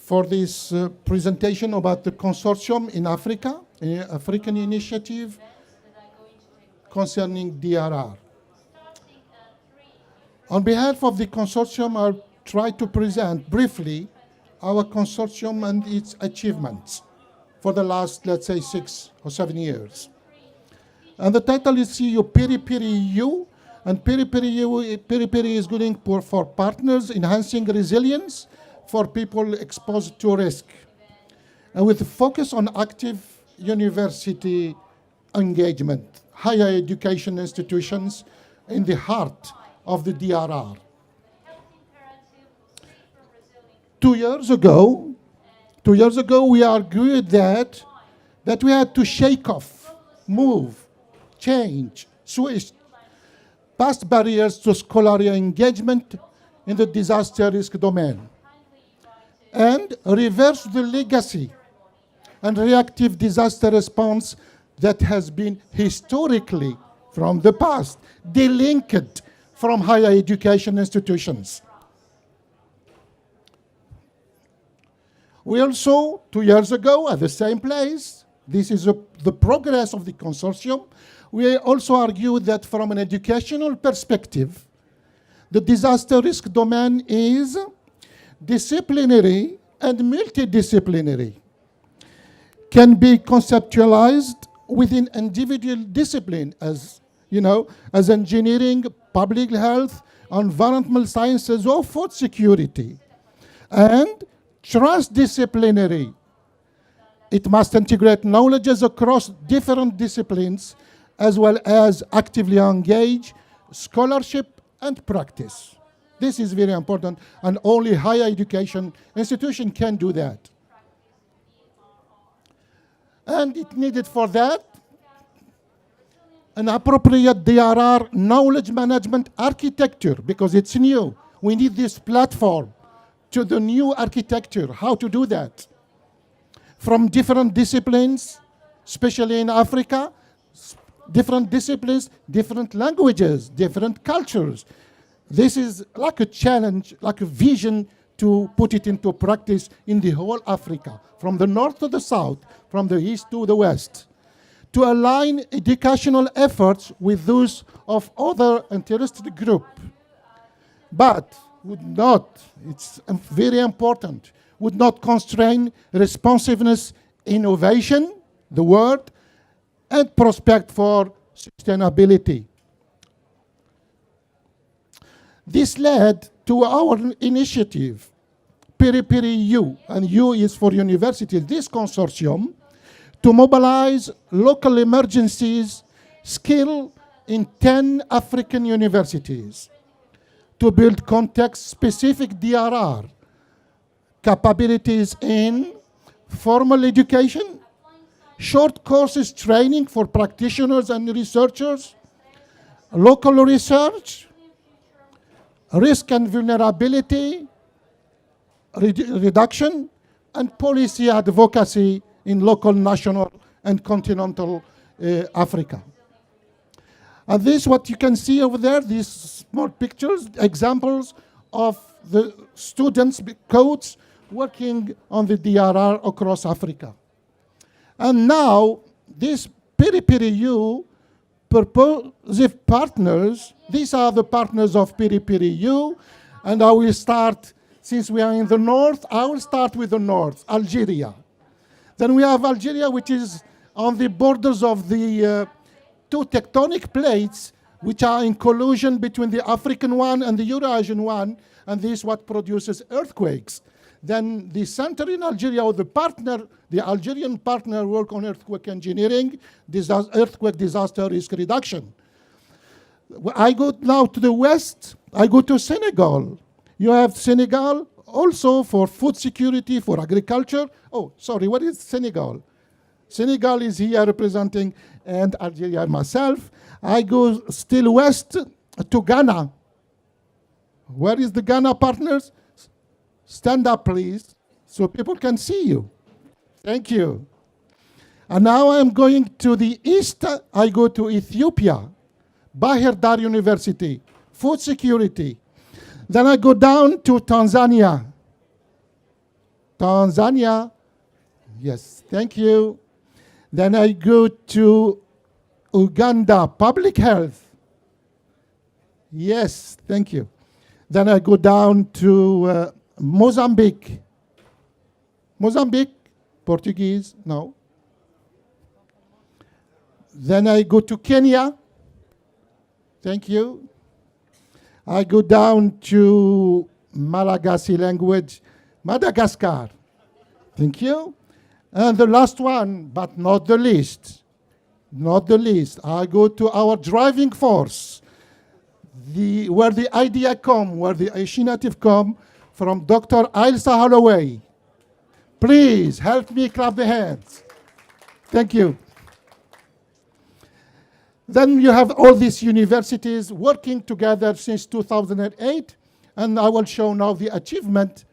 for this presentation about the consortium in Africa, African initiative concerning DRR. On behalf of the consortium, I'll try to present briefly our consortium and its achievements for the last, let's say, 6 or 7 years. And the title is PERIPERI EU, and PERIPERI is going for partners enhancing resilience for people exposed to risk, and with a focus on active university engagement, higher education institutions in the heart of the DRR. 2 years ago, we argued that we had to shake off, move, change, switch past barriers to scholarly engagement in the disaster risk domain, and reverse the legacy and reactive disaster response that has been historically, from the past, delinked from higher education institutions. We also, 2 years ago, at the same place, this is the progress of the consortium, we also argued that from an educational perspective, the disaster risk domain is disciplinary and multidisciplinary, can be conceptualized within individual discipline as, as engineering, public health, environmental sciences, or food security, and transdisciplinary. It must integrate knowledges across different disciplines, as well as actively engage scholarship and practice. This is very important, and only higher education institution can do that. And it needed for that an appropriate DRR knowledge management architecture, because it's new. We need this platform to the new architecture, how to do that. From different disciplines, especially in Africa, different disciplines, different languages, different cultures. This is like a challenge, like a vision to put it into practice in the whole Africa, from the north to the south, from the east to the west, to align educational efforts with those of other interested groups. But would not, it's very important, would not constrain responsiveness, innovation, the word, and prospect for sustainability. This led to our initiative, PERIPERI EU, and U is for universities, this consortium, to mobilize local emergencies skill in 10 African universities to build context-specific DRR capabilities in formal education, short courses training for practitioners and researchers, local research, risk and vulnerability reduction, and policy advocacy in local, national, and continental Africa. And this, what you can see over there, these small pictures, examples of the students, codes, working on the DRR across Africa. And now, these PERIPERI EU purposive partners, these are the partners of PERIPERI EU, and I will start, since we are in the north, I will start with the north, Algeria. Then we have Algeria, which is on the borders of the two tectonic plates, which are in collision between the African one and the Eurasian one, and this is what produces earthquakes. Then the center in Algeria, or the partner, the Algerian partner, work on earthquake engineering, earthquake disaster risk reduction. I go now to the west, I go to Senegal. You have Senegal also for food security, for agriculture. Oh, sorry, what is Senegal? Senegal is here representing, and Algeria myself. I go still west to Ghana. Where is the Ghana partners? Stand up, please, so people can see you. Thank you. And now I'm going to the east. I go to Ethiopia, Bahir Dar University, food security. Then I go down to Tanzania. Tanzania. Yes, thank you. Then I go to Uganda, public health. Yes, thank you. Then I go down to Mozambique. Mozambique, Portuguese, no. Then I go to Kenya. Thank you. I go down to Malagasy language, Madagascar. Thank you. And the last one, but not the least, I go to our driving force, where the idea come, where the initiative come from Dr. Ailsa Holloway. Please help me clap the hands. Thank you. Then you have all these universities working together since 2008, and I will show now the achievement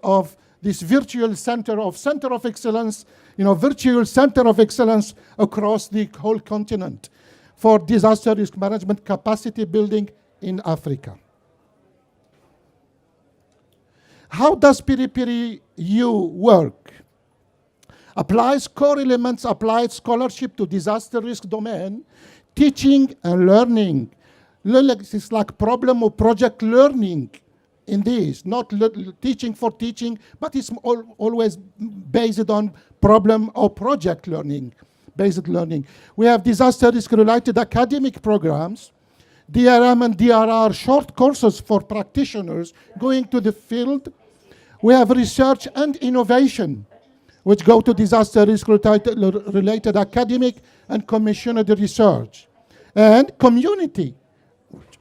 of this virtual center of excellence, virtual center of excellence across the whole continent for disaster risk management capacity building in Africa. How does PERIPERI U work? Applies core elements, applied scholarship to disaster risk domain, teaching and learning. It's like problem or project learning in this, not teaching for teaching, but it's always based on problem or project learning, based learning. We have disaster risk related academic programs, DRM and DRR short courses for practitioners going to the field. We have research and innovation, which go to disaster risk related academic and commissioned research. And community,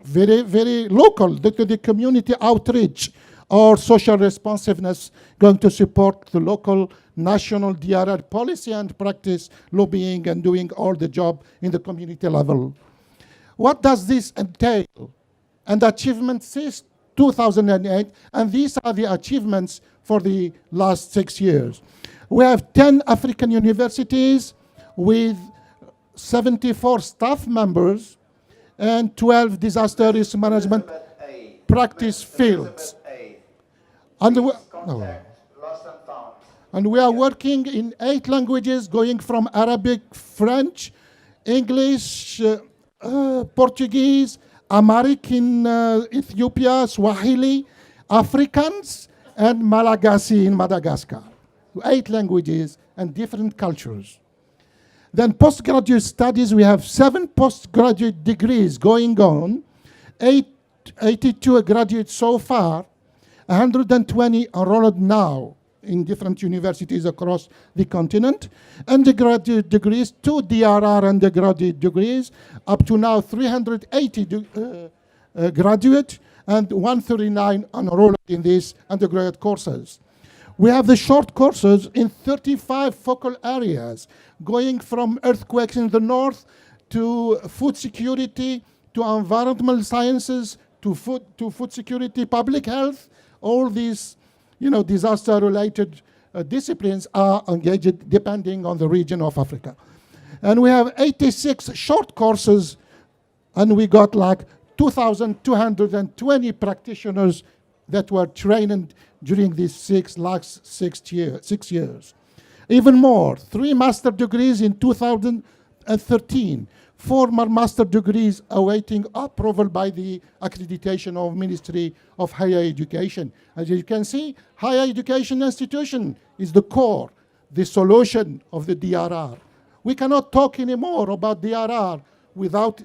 very, very local, to the community outreach or social responsiveness, going to support the local national DRR policy and practice, lobbying and doing all the job in the community level. What does this entail? And achievements since 2008, and these are the achievements for the last 6 years. We have 10 African universities with 74 staff members and 12 disaster risk management practice fields. And we are working in 8 languages, going from Arabic, French, English, Portuguese, American, Ethiopia, Swahili, Afrikaans, and Malagasy in Madagascar. 8 languages and different cultures. Then postgraduate studies, we have 7 postgraduate degrees going on, 82 graduates so far, 120 enrolled now in different universities across the continent. Undergraduate degrees, 2 DRR undergraduate degrees, up to now 380 graduate and 139 enrolled in these undergraduate courses. We have the short courses in 35 focal areas, going from earthquakes in the north to food security, to environmental sciences, to food security, public health. All these, disaster-related disciplines are engaged depending on the region of Africa. And we have 86 short courses, and we got like 2,220 practitioners that were trained during these 6 years. Even more, 3 master degrees in 2013, 4 more master degrees awaiting approval by the accreditation of Ministry of Higher Education. As you can see, higher education institution is the core, the solution of the DRR. We cannot talk anymore about DRR without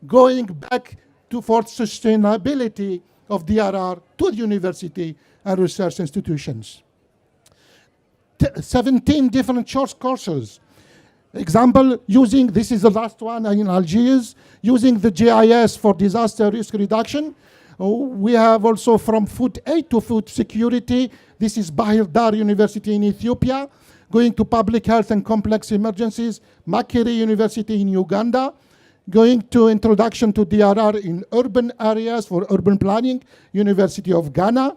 going back for sustainability of DRR to the university and research institutions. 17 different short courses. Example, this is the last one in Algiers, using the GIS for disaster risk reduction. We have also from food aid to food security. This is Bahir Dar University in Ethiopia, going to public health and complex emergencies, Makerere University in Uganda, going to introduction to DRR in urban areas for urban planning, University of Ghana,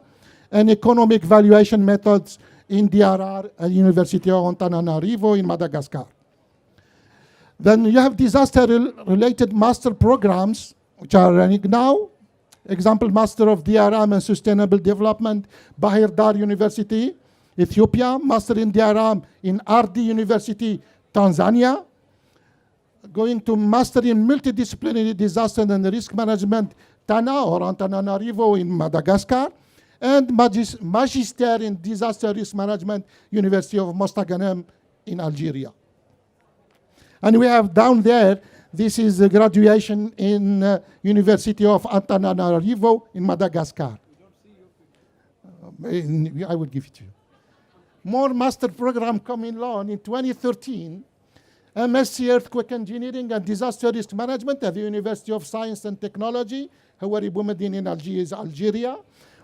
and economic valuation methods in DRR at University of Antananarivo in Madagascar. Then you have disaster-related master programs, which are running now, Example, Master of DRM and Sustainable Development, Bahir Dar University, Ethiopia. Master in DRM in RD University, Tanzania. Going to Master in Multidisciplinary Disaster and Risk Management, TANA or Antananarivo in Madagascar. And Magister in Disaster Risk Management, University of Mostaganem in Algeria. And we have down there, this is the graduation in University of Antananarivo in Madagascar. I will give it to you. More master program coming on in 2013. MSc Earthquake Engineering and Disaster Risk Management at the University of Science and Technology, Hawari Boumediene in Algeria.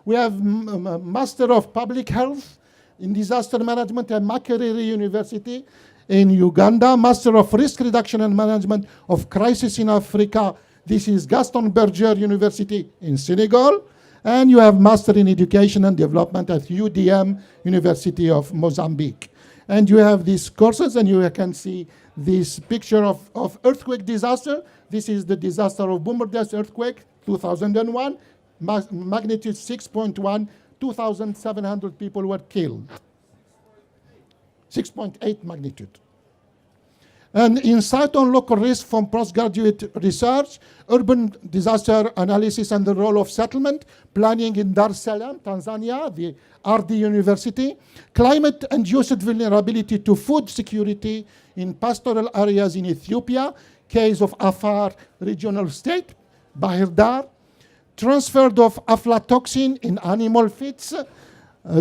We have Master of Public Health in Disaster Management at Makerere University in Uganda. Master of Risk Reduction and Management of Crisis in Africa. This is Gaston Berger University in Senegal. And you have Master in Education and Development at UDM, University of Mozambique. And you have these courses, and you can see this picture of earthquake disaster. This is the disaster of Boumediene earthquake, 2001. Magnitude 6.1, 2,700 people were killed. 6.8 magnitude. And insight on local risk from postgraduate research, urban disaster analysis and the role of settlement, planning in Dar es Salaam, Tanzania, the RD University, climate and geoscience vulnerability to food security in pastoral areas in Ethiopia, case of Afar regional state, Bahir Dar, transfer of aflatoxin in animal feeds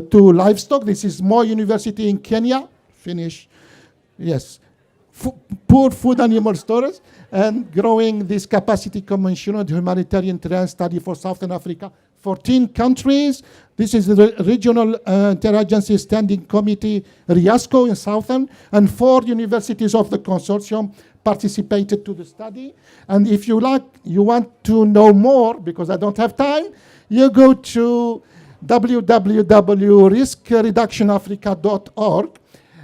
to livestock. This is Moi University in Kenya. Finish. Yes. Poor food animal storage and growing this capacity commission on humanitarian terrain study for Southern Africa. 14 countries. This is the Regional Interagency Standing Committee, RIASCO in Southern, and 4 universities of the consortium participated to the study. And if you want to know more, because I don't have time, you go to www.riskreductionafrica.org.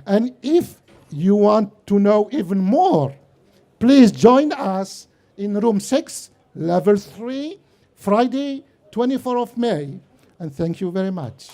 And if you want to know even more, please join us in room 6, level 3, Friday, 24th of May. And thank you very much.